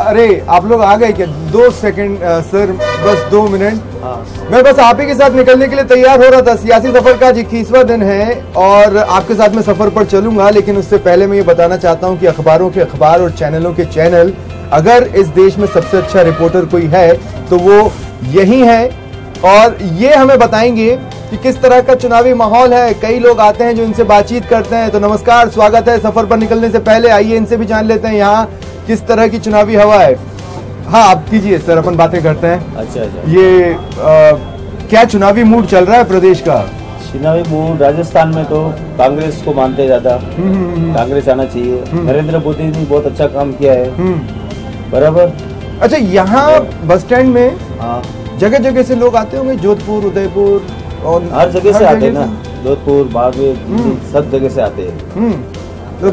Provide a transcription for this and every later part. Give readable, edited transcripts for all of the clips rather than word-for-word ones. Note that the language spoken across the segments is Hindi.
अरे आप लोग आ गए क्या? 2 सेकंड सर, बस 2 मिनट। हाँ। मैं बस आप ही के साथ निकलने के लिए तैयार हो रहा था। सियासी सफर का आज 21वां दिन है और आपके साथ मैं सफर पर चलूंगा, लेकिन उससे पहले मैं ये बताना चाहता हूँ कि अखबारों के अखबार और चैनलों के चैनल, अगर इस देश में सबसे अच्छा रिपोर्टर कोई है तो वो यही है और ये हमें बताएंगे कि किस तरह का चुनावी माहौल है। कई लोग आते हैं जो इनसे बातचीत करते हैं। तो नमस्कार, स्वागत है। सफर पर निकलने से पहले आइए इनसे भी जान लेते हैं यहाँ किस तरह की चुनावी हवा है। हाँ, आप कीजिए सर, अपन बातें करते हैं। अच्छा। ये क्या चुनावी मूड चल रहा है प्रदेश का? चुनावी मूड राजस्थान में तो कांग्रेस को मानते हैं ज्यादा। कांग्रेस आना चाहिए। नरेंद्र मोदी ने बहुत अच्छा काम किया है। बराबर। अच्छा, यहाँ बस स्टैंड में हाँ, जगह जगह से लोग आते होंगे, जोधपुर, उदयपुर और हर जगह से आते हैं ना। जोधपुर, बाड़मेर, सब जगह से आते हैं। तो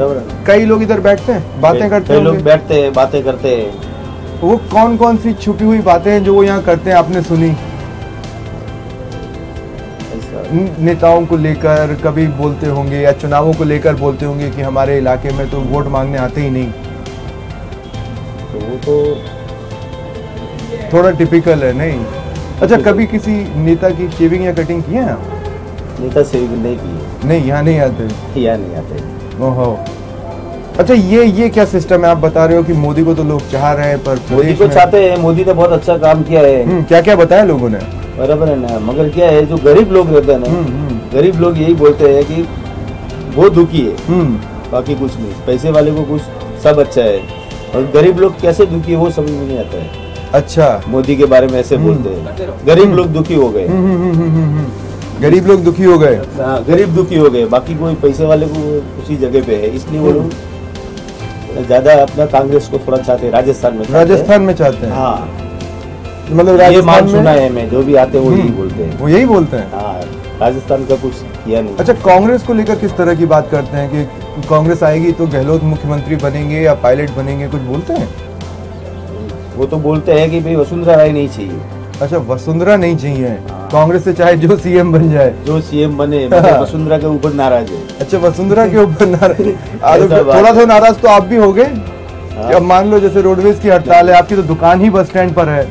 कई लोग इधर बैठते हैं, बातें करते हैं। कई लोग बैठते हैं, बातें करते हैं। वो कौन कौन सी छुपी हुई बातें हैं जो वो यहाँ करते हैं, आपने सुनी? नेताओं को लेकर कभी बोलते होंगे या चुनावों को लेकर बोलते होंगे कि हमारे इलाके में तो वोट मांगने आते ही नहीं। तो वो तो थोड़ा टिपिकल है, नहीं? अच्छा, कभी किसी नेता की शेविंग या कटिंग की है आप? नेता शेविंग नहीं की। नहीं, यहाँ नहीं आते। यहाँ नहीं आते। ओहो। अच्छा, ये क्या सिस्टम है? आप बता रहे हो कि मोदी को तो लोग चाह रहे हैं, पर मोदी को चाहते हैं। मोदी ने बहुत अच्छा काम किया है। क्या क्या बताया लोगों ने? बराबर है ना। मगर क्या है, जो गरीब लोग रहते हैं ना, गरीब लोग यही बोलते हैं कि वो दुखी है, बाकी कुछ नहीं। पैसे वाले को कुछ सब अच्छा है, और गरीब लोग कैसे दुखी है वो समझ में नहीं आता है। अच्छा, मोदी के बारे में ऐसे बोलते हैं, गरीब लोग दुखी हो गए। गरीब लोग दुखी हो गए। हाँ, गरीब दुखी हो गए, बाकी कोई पैसे वाले को उसी जगह पे है। इसलिए वो लोग ज्यादा अपना कांग्रेस को थोड़ा चाहते हैं। राजस्थान में चाहते हैं। हाँ, मतलब ये मान राजस्थान सुना है मैं, जो भी आते हैं वो यही बोलते हैं। वो यही बोलते हैं। हाँ, राजस्थान का कुछ किया नहीं। अच्छा, कांग्रेस को लेकर किस तरह की बात करते हैं कि कांग्रेस आएगी तो गहलोत मुख्यमंत्री बनेंगे या पायलट बनेंगे, कुछ बोलते हैं? वो तो बोलते हैं कि भाई वसुंधरा राय नहीं चाहिए। अच्छा, वसुंधरा नहीं चाहिए। कांग्रेस से चाहे जो सीएम बन जाए, जो सीएम बने, मतलब वसुंधरा के ऊपर नाराज है। अच्छा, वसुंधरा के ऊपर नाराज। थोड़ा सा नाराज तो आप भी हो गए। अब मान लो जैसे रोडवेज की हड़ताल है, आपकी तो दुकान ही बस स्टैंड पर है।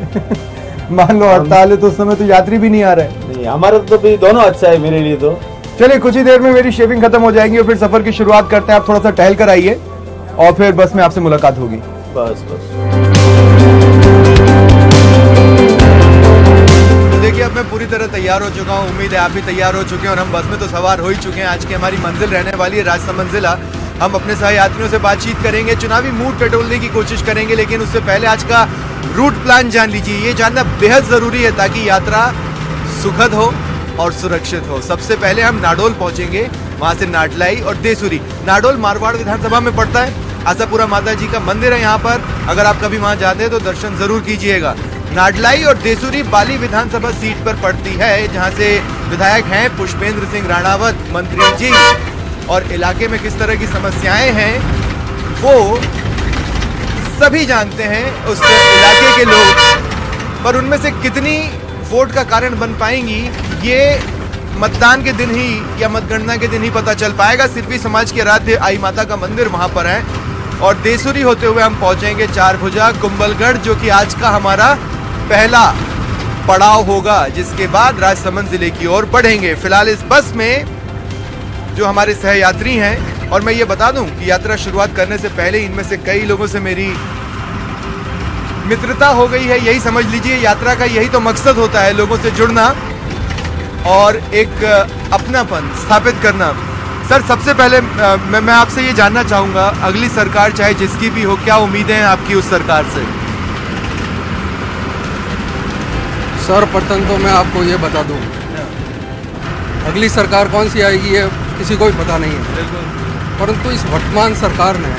मान लो हड़ताल है तो उस समय तो यात्री भी नहीं आ रहे। नहीं, हमारा तो भी दोनों अच्छा है मेरे लिए तो। चलिए, कुछ ही देर में मेरी शेविंग खत्म हो जाएगी और फिर सफर की शुरुआत करते हैं। आप थोड़ा सा टहल कर आइए और फिर बस में आपसे मुलाकात होगी। बस। देखिए, अब मैं पूरी तरह तैयार हो चुका हूँ। उम्मीद है आप भी तैयार हो चुके हैं और हम बस में तो सवार हो ही चुके हैं। आज की हमारी मंजिल रहने वाली है राजसमंद जिला। हम अपने सहयात्रियों से बातचीत करेंगे, चुनावी मूड टटोलने की कोशिश करेंगे, लेकिन उससे पहले आज का रूट प्लान जान लीजिए। ये जानना बेहद जरूरी है ताकि यात्रा सुखद हो और सुरक्षित हो। सबसे पहले हम नाडोल पहुंचेंगे, वहां से नाटलाई और देसुरी। नाडोल मारवाड़ विधानसभा में पड़ता है। आशापुरा माता जी का मंदिर है यहाँ पर। अगर आप कभी वहां जाते हैं तो दर्शन जरूर कीजिएगा। नाडलाई और देसुरी बाली विधानसभा सीट पर पड़ती है, जहां से विधायक हैं पुष्पेंद्र सिंह राणावत मंत्री जी। और इलाके में किस तरह की समस्याएं हैं वो सभी जानते हैं, उस इलाके के लोग। पर उनमें से कितनी वोट का कारण बन पाएंगी ये मतदान के दिन ही या मतगणना के दिन ही पता चल पाएगा। सिरपी समाज के आराध्य आई माता का मंदिर वहां पर है। और देसुरी होते हुए हम पहुंचेंगे चारभुजा कुंभलगढ़, जो कि आज का हमारा पहला पड़ाव होगा, जिसके बाद राजसमंद जिले की ओर बढ़ेंगे। फिलहाल इस बस में जो हमारे सहयात्री हैं, और मैं ये बता दूं कि यात्रा शुरुआत करने से पहले इनमें से कई लोगों से मेरी मित्रता हो गई है। यही समझ लीजिए, यात्रा का यही तो मकसद होता है, लोगों से जुड़ना और एक अपनापन स्थापित करना। सर, सबसे पहले मैं आपसे ये जानना चाहूंगा, अगली सरकार चाहे जिसकी भी हो, क्या उम्मीदें हैं आपकी उस सरकार से? सर्वप्रथम तो मैं आपको ये बता दूं, अगली सरकार कौन सी आएगी है किसी को भी पता नहीं है, परंतु इस वर्तमान सरकार ने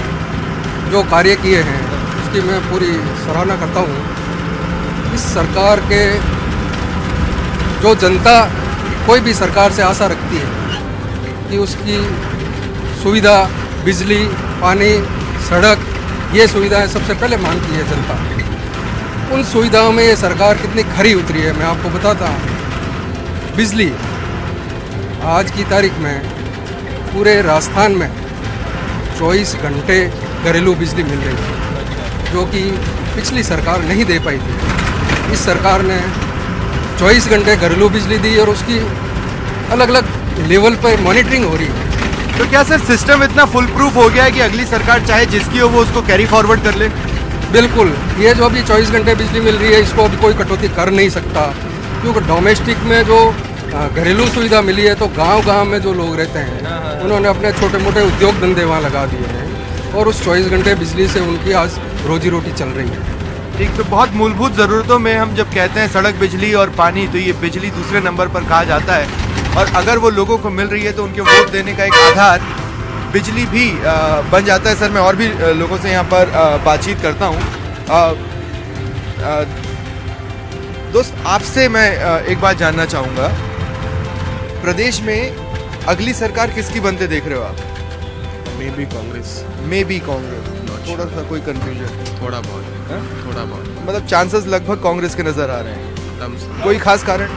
जो कार्य किए हैं उसकी मैं पूरी सराहना करता हूँ। इस सरकार के जो जनता कोई भी सरकार से आशा रखती है कि उसकी सुविधा, बिजली, पानी, सड़क, ये सुविधाएं सबसे पहले मांगती है जनता। उन सुविधाओं में ये सरकार कितनी खरी उतरी है मैं आपको बताता हूँ। बिजली आज की तारीख में पूरे राजस्थान में 24 घंटे घरेलू बिजली मिल रही है। जो कि पिछली सरकार नहीं दे पाई थी। इस सरकार ने 24 घंटे घरेलू बिजली दी और उसकी अलग अलग लेवल पर मॉनिटरिंग हो रही है। तो क्या सर सिस्टम इतना फुल प्रूफ हो गया है कि अगली सरकार चाहे जिसकी हो वो उसको कैरी फॉरवर्ड कर ले? बिल्कुल, ये जो अभी 24 घंटे बिजली मिल रही है इसको अभी कोई कटौती कर नहीं सकता, क्योंकि डोमेस्टिक में जो घरेलू सुविधा मिली है तो गांव-गांव में जो लोग रहते हैं उन्होंने अपने छोटे मोटे उद्योग धंधे वहाँ लगा दिए हैं और उस 24 घंटे बिजली से उनकी आज रोजी रोटी चल रही है। ठीक, तो बहुत मूलभूत ज़रूरतों में हम जब कहते हैं सड़क, बिजली और पानी, तो ये बिजली दूसरे नंबर पर कहा जाता है और अगर वो लोगों को मिल रही है तो उनके वोट देने का एक आधार बिजली भी बन जाता है। सर मैं और भी लोगों से यहाँ पर बातचीत करता हूँ। दोस्त आपसे मैं एक बात जानना चाहूँगा, प्रदेश में अगली सरकार किसकी बनते देख रहे हो आप? May be Congress. May be Congress, थोड़ा सा कोई कंफ्यूजन? थोड़ा बहुत मतलब चांसेस लगभग कांग्रेस के नज़र आ रहे हैं, कोई खास कारण?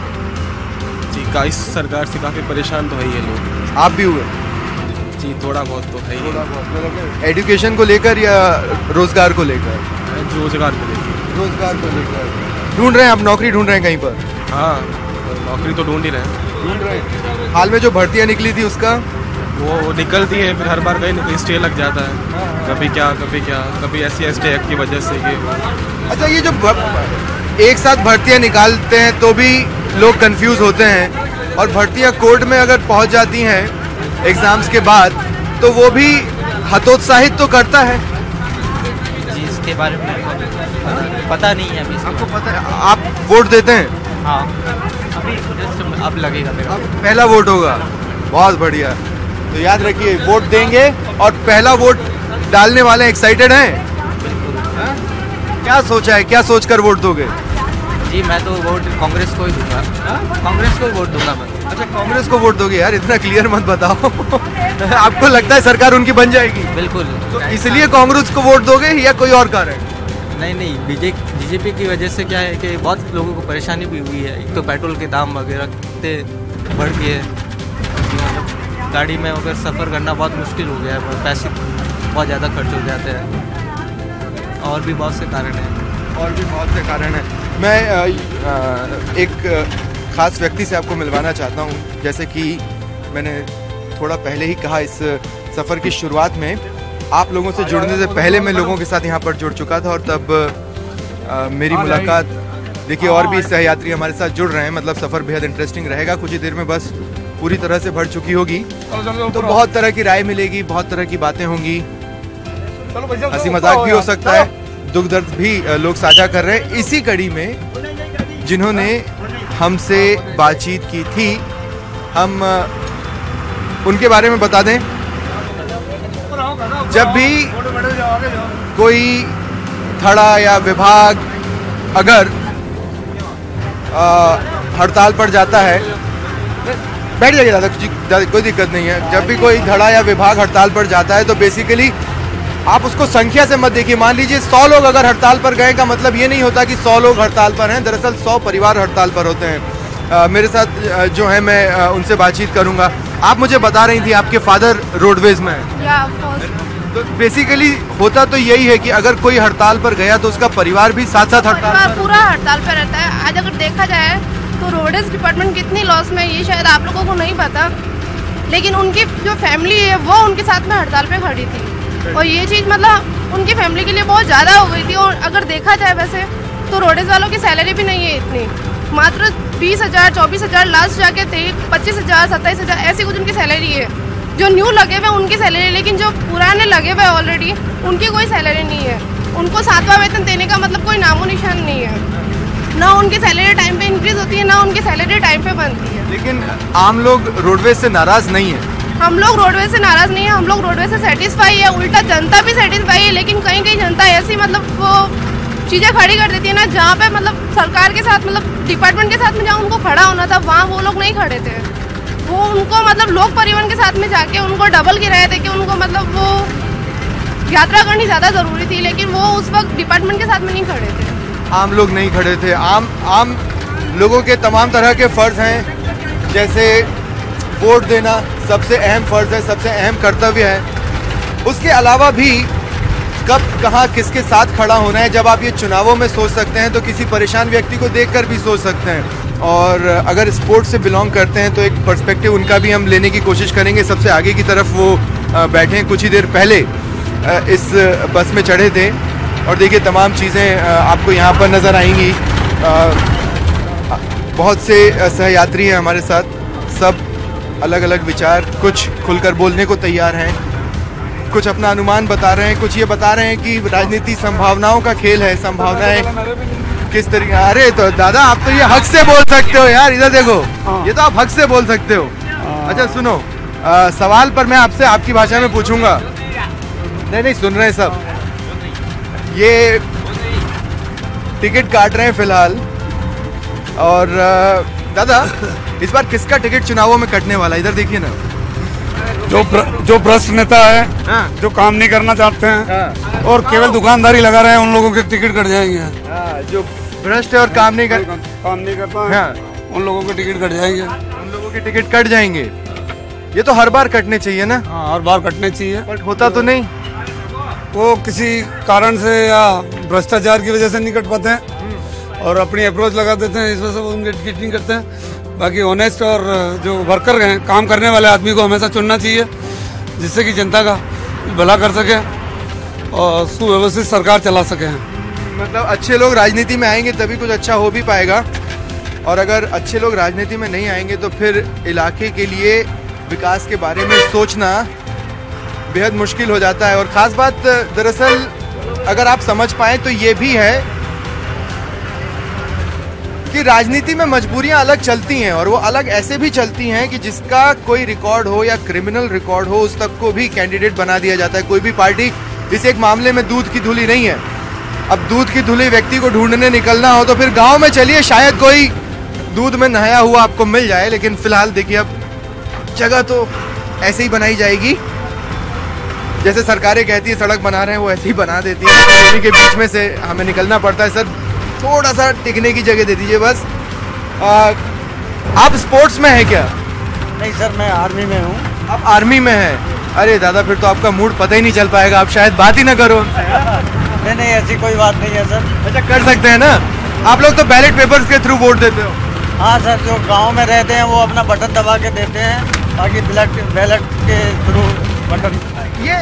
जी का इस सरकार से काफ़ी परेशान तो है ये लोग। आप भी हुए? जी थोड़ा बहुत तो है ही। थोड़ा बहुत एजुकेशन को लेकर या रोजगार को लेकर? रोजगार को लेकर। रोजगार को लेकर ढूंढ रहे हैं आप, नौकरी ढूंढ रहे हैं कहीं पर? हाँ नौकरी तो ढूंढ ही रहे हैं। हाल में जो भर्तियां निकली थी उसका? वो निकलती है फिर हर बार कहीं ना कहीं स्टे लग जाता है, कभी क्या कभी SC/ST एक्ट की वजह से ये। अच्छा, ये जो एक साथ भर्तियां निकालते हैं तो भी लोग कंफ्यूज होते हैं और भर्तियां कोर्ट में अगर पहुंच जाती हैं एग्जाम्स के बाद तो वो भी हतोत्साहित तो करता है। जी इसके बारे में पता नहीं है अभी। आपको पता है? आप वोट देते हैं? हाँ अभी जस्ट अब लगेगा मेरा। अब पहला वोट होगा, बहुत बढ़िया। तो याद रखिए वोट देंगे और पहला वोट डालने वाले एक्साइटेड हैं? क्या सोचा है, क्या सोचकर वोट दोगे? जी मैं तो वोट कांग्रेस को ही दूंगा। कांग्रेस को ही वोट दूंगा मैं। अच्छा कांग्रेस को वोट दोगे? यार इतना क्लियर मत बताओ। आपको लगता है सरकार उनकी बन जाएगी? बिल्कुल। तो इसलिए कांग्रेस को वोट दोगे या कोई और कारण? नहीं बीजेपी की वजह से क्या है कि बहुत लोगों को परेशानी भी हुई है। एक तो पेट्रोल के दाम वगैरह कितने बढ़ गए, मतलब गाड़ी में अगर सफ़र करना बहुत मुश्किल हो गया है, पैसे बहुत ज़्यादा खर्च हो जाते हैं और भी बहुत से कारण हैं। मैं एक ख़ास व्यक्ति से आपको मिलवाना चाहता हूँ। जैसे कि मैंने थोड़ा पहले ही कहा, इस सफ़र की शुरुआत में आप लोगों से जुड़ने से पहले मैं लोगों के साथ यहाँ पर जुड़ चुका था और तब मेरी मुलाकात, देखिए और भी सहयात्री हमारे साथ जुड़ रहे हैं, मतलब सफ़र बेहद इंटरेस्टिंग रहेगा। कुछ ही देर में बस पूरी तरह से भर चुकी होगी तो बहुत तरह की राय मिलेगी, बहुत तरह की बातें होंगी, हंसी मजाक भी हो सकता है, दुख दर्द भी लोग साझा कर रहे हैं। इसी कड़ी में जिन्होंने हमसे बातचीत की थी, हम उनके बारे में बता दें। जब भी कोई थड़ा या विभाग अगर हड़ताल पर जाता है, बैठ जाइए दादा, कोई दिक्कत नहीं है। जब भी कोई धड़ा या विभाग हड़ताल पर जाता है तो बेसिकली आप उसको संख्या से मत देखिए। मान लीजिए 100 लोग अगर हड़ताल पर गए का मतलब ये नहीं होता कि 100 लोग हड़ताल पर हैं, दरअसल 100 परिवार हड़ताल पर होते हैं। मेरे साथ जो है मैं उनसे बातचीत करूंगा। आप मुझे बता रही थी आपके फादर रोडवेज में हैं। तो बेसिकली होता तो यही है कि अगर कोई हड़ताल पर गया तो उसका परिवार भी साथ साथ हड़ताल पूरा हड़ताल पर रहता है। आज अगर देखा जाए तो रोडवेज डिपार्टमेंट कितनी लॉस में, ये शायद आप लोगों को नहीं पता, लेकिन उनकी जो फैमिली है वो उनके साथ में हड़ताल पे खड़ी थी और ये चीज़ मतलब उनकी फैमिली के लिए बहुत ज़्यादा हो गई थी। और अगर देखा जाए वैसे तो रोडवेज वालों की सैलरी भी नहीं है इतनी, मात्र 20,000 24,000 लास्ट जाके थे 25,000 27,000 ऐसी कुछ उनकी सैलरी है। जो न्यू लगे हुए उनकी सैलरी, लेकिन जो पुराने लगे हुए ऑलरेडी उनकी कोई सैलरी नहीं है। उनको 7वां वेतन देने का मतलब कोई नामो निशान नहीं है। ना उनकी सैलरी टाइम पे इंक्रीज होती है, ना उनकी सैलरी टाइम पे बनती है। लेकिन आम लोग रोडवेज से नाराज नहीं है। हम लोग रोडवेज से नाराज नहीं है, हम लोग रोडवेज से सेटिस्फाई है, उल्टा जनता भी सेटिस्फाई है। लेकिन कहीं कहीं जनता ऐसी मतलब वो चीज़ें खड़ी कर देती है ना, जहाँ पे मतलब सरकार के साथ मतलब डिपार्टमेंट के साथ में जहाँ उनको खड़ा होना था वहाँ वो लोग नहीं खड़े थे। वो उनको मतलब लोक परिवहन के साथ में जाके उनको डबल किराया थे कि उनको मतलब वो यात्रा करनी ज़्यादा ज़रूरी थी, लेकिन वो उस वक्त डिपार्टमेंट के साथ में नहीं खड़े थे। आम लोग नहीं खड़े थे। आम लोगों के तमाम तरह के फ़र्ज़ हैं, जैसे वोट देना सबसे अहम फ़र्ज़ है, सबसे अहम कर्तव्य है। उसके अलावा भी कब कहाँ किसके साथ खड़ा होना है। जब आप ये चुनावों में सोच सकते हैं तो किसी परेशान व्यक्ति को देखकर भी सोच सकते हैं। और अगर स्पोर्ट्स से बिलोंग करते हैं तो एक पर्सपेक्टिव उनका भी हम लेने की कोशिश करेंगे। सबसे आगे की तरफ वो बैठे हैं, कुछ ही देर पहले इस बस में चढ़े थे और देखिए तमाम चीज़ें आपको यहाँ पर नज़र आएंगी। बहुत से सहयात्री हैं हमारे साथ, सब अलग अलग विचार, कुछ खुलकर बोलने को तैयार हैं, कुछ अपना अनुमान बता रहे हैं, कुछ ये बता रहे हैं कि राजनीति संभावनाओं का खेल है। संभावनाएं किस तरीके। अरे तो दादा आप तो ये हक से बोल सकते हो यार, इधर देखो, ये तो आप हक से बोल सकते हो। अच्छा सुनो, सवाल पर मैं आपसे आपकी भाषा में पूछूंगा। नहीं सुन रहे हैं सब, ये टिकट काट रहे हैं फिलहाल। और दादा इस बार किसका टिकट चुनावों में कटने वाला, इधर देखिए ना। जो भ्रष्ट नेता है, जो काम नहीं करना चाहते हैं और केवल दुकानदारी लगा रहे हैं, उन लोगों के टिकट कट जाएंगे। जो भ्रष्ट है और काम नहीं करता है, उन लोगों के टिकट कट जाएंगे। उन लोगों के टिकट कट जाएंगे। ये तो हर बार कटने चाहिए ना। हर बार कटने चाहिए, बट होता तो नहीं। वो किसी कारण से या भ्रष्टाचार की वजह से नहीं कट पाते हैं और अपनी अप्रोच लगा देते हैं, इस वजह से वो उनके टिकट नहीं करते हैं। बाकी ऑनेस्ट और जो वर्कर हैं, काम करने वाले आदमी को हमेशा चुनना चाहिए, जिससे कि जनता का भला कर सके और सुव्यवस्थित सरकार चला सके। मतलब अच्छे लोग राजनीति में आएंगे तभी कुछ अच्छा हो भी पाएगा, और अगर अच्छे लोग राजनीति में नहीं आएंगे तो फिर इलाके के लिए विकास के बारे में सोचना बेहद मुश्किल हो जाता है। और ख़ास बात दरअसल अगर आप समझ पाएँ तो ये भी है कि राजनीति में मजबूरियां अलग चलती हैं, और वो अलग ऐसे भी चलती हैं कि जिसका कोई रिकॉर्ड हो या क्रिमिनल रिकॉर्ड हो, उस तक को भी कैंडिडेट बना दिया जाता है। कोई भी पार्टी इस एक मामले में दूध की धुली नहीं है। अब दूध की धुली व्यक्ति को ढूंढने निकलना हो तो फिर गांव में चलिए, शायद कोई दूध में नहाया हुआ आपको मिल जाए। लेकिन फिलहाल देखिए अब जगह तो ऐसे ही बनाई जाएगी, जैसे सरकारें कहती है सड़क बना रहे हैं वो ऐसे ही बना देती है। नदी के बीच में से हमें निकलना पड़ता है। सर थोड़ा सा टिकने की जगह दे दीजिए बस। आप स्पोर्ट्स में हैं क्या? नहीं सर, मैं आर्मी में हूँ। आप आर्मी में हैं? अरे दादा फिर तो आपका मूड पता ही नहीं चल पाएगा, आप शायद बात ही ना करो। नहीं ऐसी कोई बात नहीं है सर। अच्छा कर सकते हैं ना आप लोग, तो बैलेट पेपर्स के थ्रू वोट देते हो? हाँ सर, जो गांव में रहते हैं वो अपना बटन दबा के देते हैं, बाकी बैलेट के थ्रू बटन। ये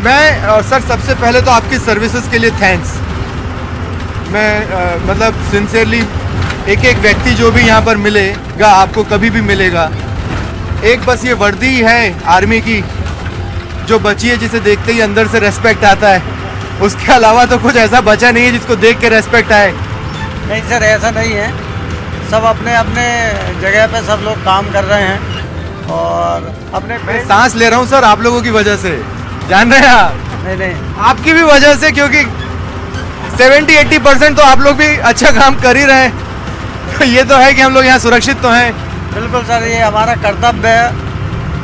मैं सर सबसे पहले तो आपकी सर्विसेज के लिए थैंक्स। मैं मतलब सिंसियरली एक एक व्यक्ति जो भी यहाँ पर मिलेगा आपको कभी भी मिलेगा, एक बस ये वर्दी है आर्मी की जो बची है, जिसे देखते ही अंदर से रेस्पेक्ट आता है। उसके अलावा तो कुछ ऐसा बचा नहीं है जिसको देख के रेस्पेक्ट आए। नहीं सर, ऐसा नहीं है, सब अपने अपने जगह पे सब लोग काम कर रहे हैं और अपने। मैं सांस ले रहा हूँ सर आप लोगों की वजह से, जान रहे हैं आप? नहीं आपकी भी वजह से, क्योंकि 70-80% तो आप लोग भी अच्छा काम कर ही रहे हैं, तो ये तो है कि हम लोग यहाँ सुरक्षित तो हैं। बिल्कुल सर, ये हमारा कर्तव्य है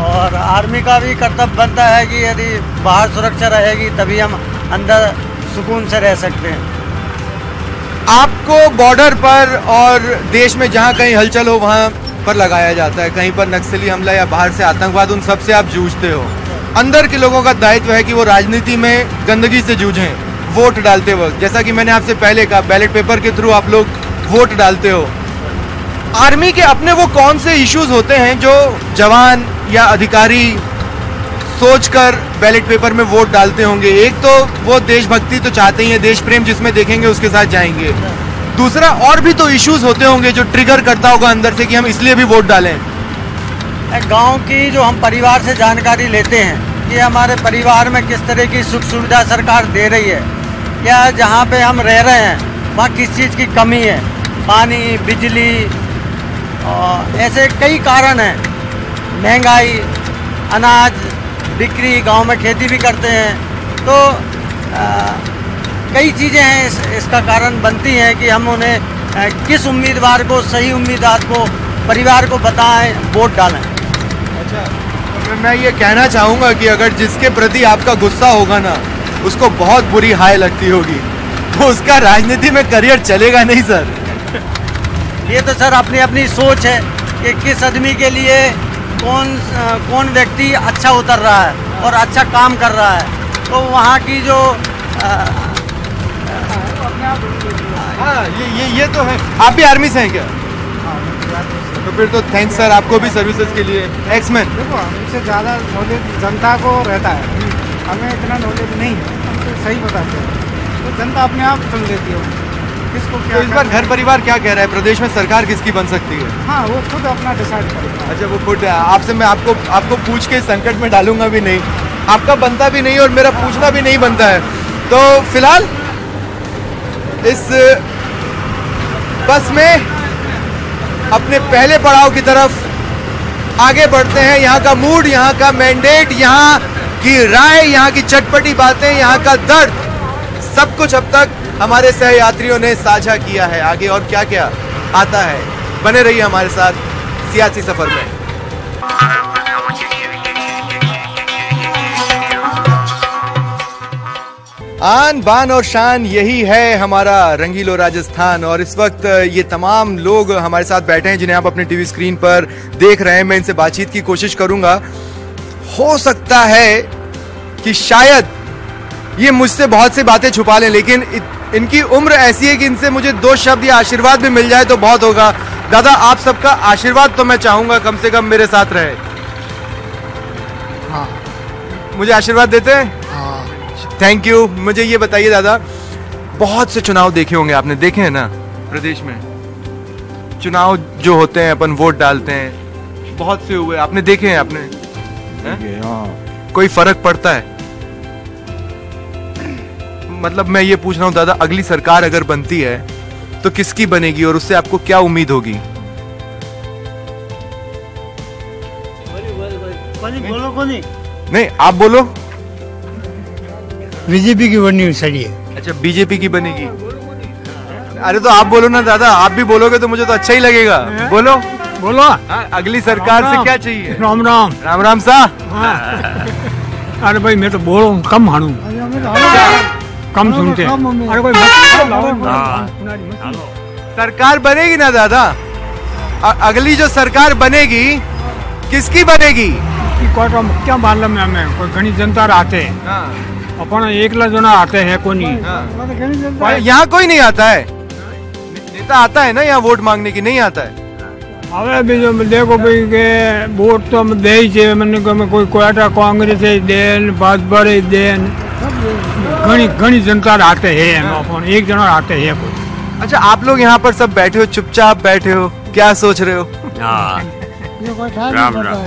और आर्मी का भी कर्तव्य बनता है कि यदि बाहर सुरक्षा रहेगी तभी हम अंदर सुकून से रह सकते हैं। आपको बॉर्डर पर और देश में जहाँ कहीं हलचल हो वहाँ पर लगाया जाता है, कहीं पर नक्सली हमला या बाहर से आतंकवाद, उन सब से आप जूझते हो। अंदर के लोगों का दायित्व है कि वो राजनीति में गंदगी से जूझें वोट डालते वक्त। जैसा कि मैंने आपसे पहले कहा, बैलेट पेपर के थ्रू आप लोग वोट डालते हो। आर्मी के अपने वो कौन से इश्यूज होते हैं जो जवान या अधिकारी सोचकर बैलेट पेपर में वोट डालते होंगे? एक तो वो देशभक्ति तो चाहते ही हैं, देश प्रेम जिसमें देखेंगे उसके साथ जाएंगे। दूसरा और भी तो इश्यूज होते होंगे जो ट्रिगर करता होगा अंदर से कि हम इसलिए भी वोट डालें। गांव की जो हम परिवार से जानकारी लेते हैं कि हमारे परिवार में किस तरह की सुख सुविधा सरकार दे रही है, या जहाँ पे हम रह रहे हैं वहाँ किस चीज़ की कमी है, पानी, बिजली, और ऐसे कई कारण हैं, महंगाई, अनाज बिक्री, गांव में खेती भी करते हैं, तो कई चीज़ें हैं इसका कारण बनती हैं कि हम उन्हें किस उम्मीदवार को, सही उम्मीदवार को, परिवार को बताएं, वोट डालें। अच्छा, तो मैं ये कहना चाहूँगा कि अगर जिसके प्रति आपका गुस्सा होगा ना, उसको बहुत बुरी हाय लगती होगी, तो उसका राजनीति में करियर चलेगा नहीं सर। ये तो सर अपनी अपनी सोच है कि किस आदमी के लिए कौन व्यक्ति अच्छा उतर रहा है और अच्छा काम कर रहा है, तो वहाँ की जो हाँ ये तो है। आप भी आर्मी से हैं क्या? तो फिर तो थैंक्स सर आपको भी सर्विसेज के लिए। एक्समैन देखो हमसे ज़्यादा नॉलेज जनता को रहता है, हमें इतना नॉलेज नहीं है, हम तो सही बताते हैं, तो जनता अपने आप चुन लेती है किसको क्या। तो इस बार घर परिवार क्या कह रहा है, प्रदेश में सरकार किसकी बन सकती है? हाँ वो खुद अपना डिसाइड करेगा। अच्छा वो खुद आपसे मैं आपको पूछ के संकट में डालूंगा भी नहीं, आपका बनता भी नहीं और मेरा पूछना भी नहीं बनता है। तो फिलहाल इस बस में अपने पहले पड़ाव की तरफ आगे बढ़ते हैं। यहाँ का मूड, यहाँ का मैंडेट, यहाँ की राय, यहाँ की चटपटी बातें, यहाँ का दर्द, सब कुछ अब तक हमारे सहयात्रियों ने साझा किया है। आगे और क्या क्या आता है, बने रहिए हमारे साथ सियासी सफर में। आन बान और शान यही है हमारा रंगीलो राजस्थान। और इस वक्त ये तमाम लोग हमारे साथ बैठे हैं जिन्हें आप अपने टीवी स्क्रीन पर देख रहे हैं। मैं इनसे बातचीत की कोशिश करूंगा। हो सकता है कि शायद ये मुझसे बहुत सी बातें छुपा लें, लेकिन इनकी उम्र ऐसी है कि इनसे मुझे 2 शब्द या आशीर्वाद भी मिल जाए तो बहुत होगा। दादा आप सबका आशीर्वाद तो मैं चाहूंगा कम से कम मेरे साथ रहे। हाँ मुझे आशीर्वाद देते हैं? Thank you. मुझे ये बताइए दादा, बहुत से चुनाव देखे होंगे आपने, देखे हैं ना प्रदेश में? चुनाव जो होते हैं अपन वोट डालते हैं, बहुत से हुए आपने देखे हैं आपने? कोई फर्क पड़ता है? मतलब मैं ये पूछ रहा हूँ दादा, अगली सरकार अगर बनती है तो किसकी बनेगी और उससे आपको क्या उम्मीद होगी? नहीं आप बोलो। बीजेपी की बननी चाहिए। अच्छा बीजेपी की बनेगी। अरे तो आप बोलो ना दादा, आप भी बोलोगे तो मुझे तो अच्छा ही लगेगा। बोलो बोलो। अगली सरकार से क्या चाहिए? राम राम। राम राम सा। अरे भाई मैं तो बोलो कम हानू, कम सुनते। अरे भाई सरकार बनेगी ना दादा, अगली जो सरकार बनेगी किसकी बनेगी? क्या मालूम है हमें, कोई घनी जनता आते हैं अपन एकला जना आते हैं कोई नहीं। यहाँ कोई नहीं आता है, नेता आता है ना यहाँ वोट मांगने की? नहीं आता है। अबे भी जो देखो भाई के वोट तो हम दे ही चाहिए, मैंने कहा कोई कोयटा कांग्रेस है देन, भाजपा है देन, घनी जनता आते हैं, अपन एक जना आते हैं कोई। अच्छा आप लोग यहाँ पर सब बैठे हो, चुपचाप बैठे हो, क्या सोच रहे हो? राम राम।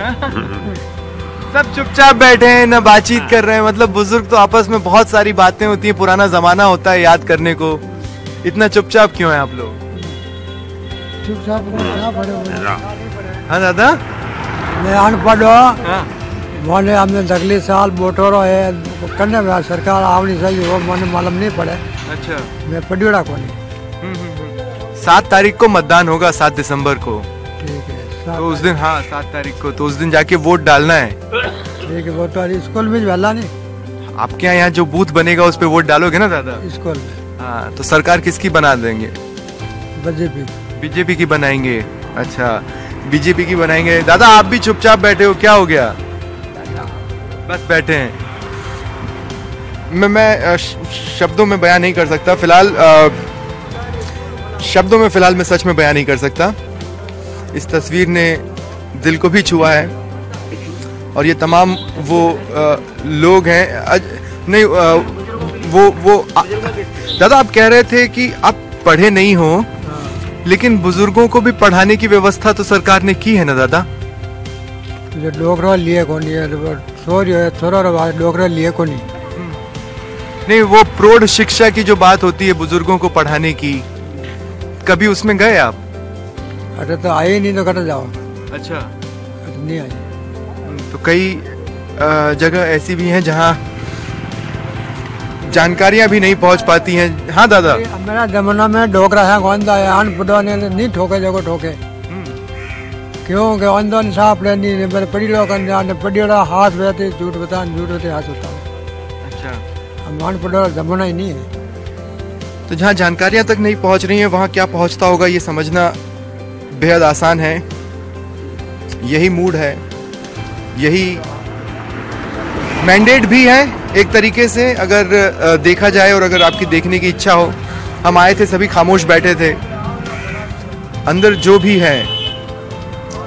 सब चुपचाप बैठे हैं, ना बातचीत कर रहे हैं। मतलब बुजुर्ग तो आपस में बहुत सारी बातें होती हैं, पुराना जमाना होता है याद करने को। इतना चुपचाप क्यों है आप लोग? हाँ दादा मैं अनपढ़ मैंने हमने अगले साल वोटों है करने में सरकार आवनी चाहिए, वो मैंने मालूम नहीं पड़े। अच्छा मैं पढ़ियोड़ा को नहीं। 7 तारीख को मतदान होगा, 7 दिसंबर को। ठीक है तो उस दिन, हाँ 7 तारीख को, तो उस दिन जाके वोट डालना है। ठीक है वो तो स्कूल में डाला नहीं, आपके यहाँ जो बूथ बनेगा उस पे वोट डालोगे ना दादा? स्कूल में। हाँ तो सरकार किसकी बना देंगे? बीजेपी। बीजेपी की बनाएंगे। अच्छा बीजेपी की बनाएंगे। दादा आप भी चुपचाप बैठे हो, क्या हो गया? बस बैठे हैं। मैं शब्दों में बयान नहीं कर सकता फिलहाल, शब्दों में फिलहाल मैं सच में बयान नहीं कर सकता। इस तस्वीर ने दिल को भी छुआ है और ये तमाम वो लोग हैं नहीं दादा आप कह रहे थे कि आप पढ़े नहीं हो, लेकिन बुजुर्गों को भी पढ़ाने की व्यवस्था तो सरकार ने की है ना दादा? डोगरा लिए को नहीं वो प्रौढ़ शिक्षा की जो बात होती है बुजुर्गों को पढ़ाने की, कभी उसमें गए आप? अरे तो आए नहीं तो कट जाओ। अच्छा नहीं आए। तो कई जगह ऐसी भी हैं जहां जानकारियां भी नहीं पहुंच पाती हैं। हाँ दादा मेरा जमाना में डोगरा है गोंदा है अनपढ़ ने नहीं ठोके जगह ठोके क्यों के अंदर साफ रहनी मेरे पढ़ी लोग ने पढ़ियोड़ा हाथ बैठे झूठ बता हाथ होता। अच्छा हम अनपढ़ जमाना ही नहीं है। तो जहाँ जानकारियां तक नहीं पहुंच रही हैं वहां क्या पहुंचता होगा ये समझना बेहद आसान है। यही मूड है, यही मैंडेट भी है एक तरीके से, अगर देखा जाए और अगर आपकी देखने की इच्छा हो। हम आए थे, सभी खामोश बैठे थे। अंदर जो भी है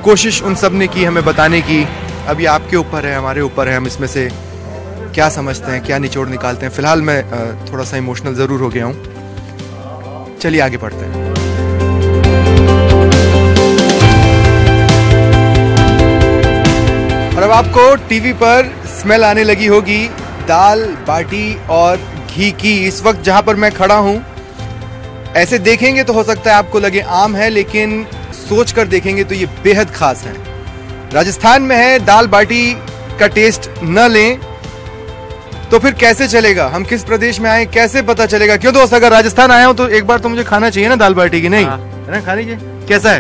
कोशिश उन सब ने की हमें बताने की। अभी आपके ऊपर है, हमारे ऊपर है, हम इसमें से क्या समझते हैं, क्या निचोड़ निकालते हैं। फिलहाल मैं थोड़ा सा इमोशनल जरूर हो गया हूं। चलिए आगे बढ़ते हैं। और अब आपको टीवी पर स्मेल आने लगी होगी दाल बाटी और घी की। इस वक्त जहां पर मैं खड़ा हूं, ऐसे देखेंगे तो हो सकता है आपको लगे आम है, लेकिन सोच कर देखेंगे तो ये बेहद खास है। राजस्थान में है, दाल बाटी का टेस्ट न लें तो फिर कैसे चलेगा? हम किस प्रदेश में आए कैसे पता चलेगा? क्यों दोस्त, अगर राजस्थान आया हूं तो एक बार तो मुझे खाना चाहिए ना दाल बाटी की, नहीं है ना? खा लीजिए। कैसा है?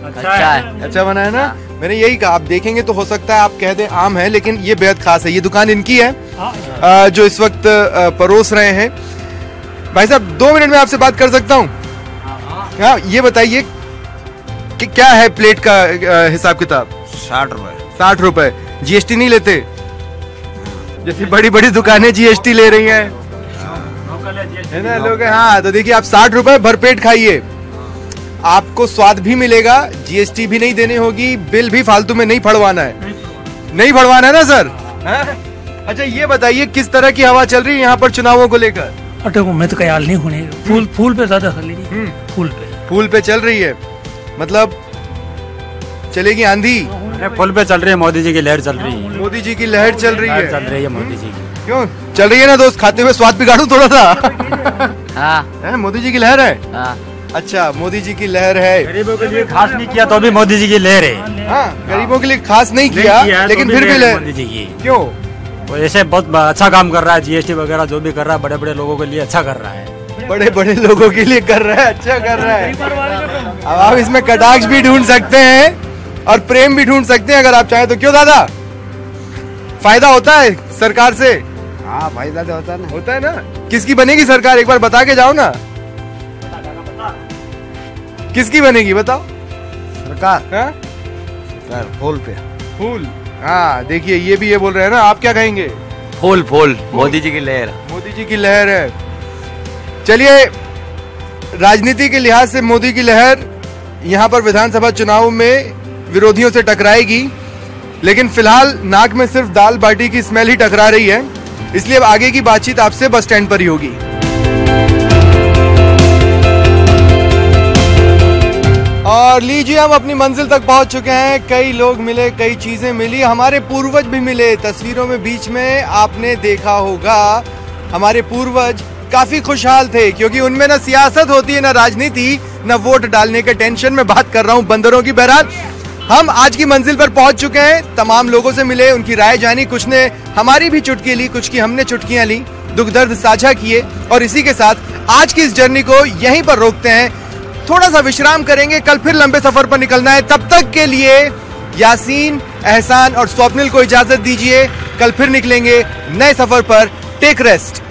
अच्छा है। अच्छा बना है ना? मैंने यही कहा, आप देखेंगे तो हो सकता है आप कह दें आम है, लेकिन ये बेहद खास है। ये दुकान इनकी है जो इस वक्त परोस रहे हैं। भाई साहब 2 मिनट में आपसे बात कर सकता हूँ? हाँ, ये बताइए कि क्या है प्लेट का हिसाब किताब? 60 रुपए। 60 रुपए। जीएसटी नहीं लेते? जैसे बड़ी बड़ी दुकानें जीएसटी ले रही हैं, है ना लोग? हाँ, तो देखिए आप 60 रुपए भरपेट खाइए, आपको स्वाद भी मिलेगा, जीएसटी भी नहीं देनी होगी, बिल भी फालतू में नहीं फड़वाना है। नहीं फड़वाना है ना सर? अच्छा ये बताइए किस तरह की हवा चल रही है यहाँ पर चुनावों को लेकर? अटे को मैं तो ख्याल नहीं होने, फूल पे ज्यादा चल रही है। फूल पे चल रही है, मतलब चलेगी आंधी? फुल पे चल रही है, मोदी जी की लहर चल रही है। मोदी जी की लहर चल रही है? चल रही है मोदी जी की। क्यों चल रही है ना दोस्त? खाते हुए स्वाद बिगाड़ू थोड़ा सा। हाँ, मोदी जी की लहर है। हाँ। अच्छा, मोदी जी की लहर है। गरीबों के लिए खास नहीं किया तो भी मोदी जी की लहर है। हाँ, गरीबों के लिए खास नहीं किया लेकिन तो फिर भी लहर मोदी जी की। क्यों? वो ऐसे बहुत अच्छा काम कर रहा है, जीएसटी वगैरह जो भी कर रहा है बड़े बड़े लोगों के लिए अच्छा कर रहा है। बड़े बड़े लोगों के लिए कर रहा है, अच्छा कर रहा है। अब आप इसमें कटाक्ष भी ढूंढ सकते हैं और प्रेम भी ढूंढ सकते हैं अगर आप चाहें तो। क्यों दादा, फायदा होता है सरकार से? हाँ, फायदा तो होता है ना। होता है ना? किसकी बनेगी सरकार, एक बार बता के जाओ ना। किसकी बनेगी बताओ? सरकार? हाँ? फूल पे। फूल। हाँ, देखिए ये भी ये बोल रहे हैं ना। आप क्या कहेंगे? फूल फूल, मोदी जी की लहर। मोदी जी की लहर है। चलिए, राजनीति के लिहाज से मोदी की लहर यहाँ पर विधानसभा चुनाव में विरोधियों से टकराएगी, लेकिन फिलहाल नाक में सिर्फ दाल बाटी की स्मेल ही टकरा रही है, इसलिए अब आगे की बातचीत आपसे बस स्टैंड पर ही होगी। और लीजिए, हम अपनी मंजिल तक पहुंच चुके हैं। कई लोग मिले, कई चीजें मिली, हमारे पूर्वज भी मिले। तस्वीरों में बीच में आपने देखा होगा हमारे पूर्वज काफी खुशहाल थे, क्योंकि उनमें ना सियासत होती है, ना राजनीति, ना वोट डालने के टेंशन में बात कर रहा हूं बंदरों की। बहरहाल हम आज की मंजिल पर पहुंच चुके हैं। तमाम लोगों से मिले, उनकी राय जानी, कुछ ने हमारी भी चुटकी ली, कुछ की हमने चुटकियां ली, दुख दर्द साझा किए। और इसी के साथ आज की इस जर्नी को यहीं पर रोकते हैं, थोड़ा सा विश्राम करेंगे, कल फिर लंबे सफर पर निकलना है। तब तक के लिए यासीन, एहसान और स्वप्निल को इजाजत दीजिए। कल फिर निकलेंगे नए सफर पर। Take rest.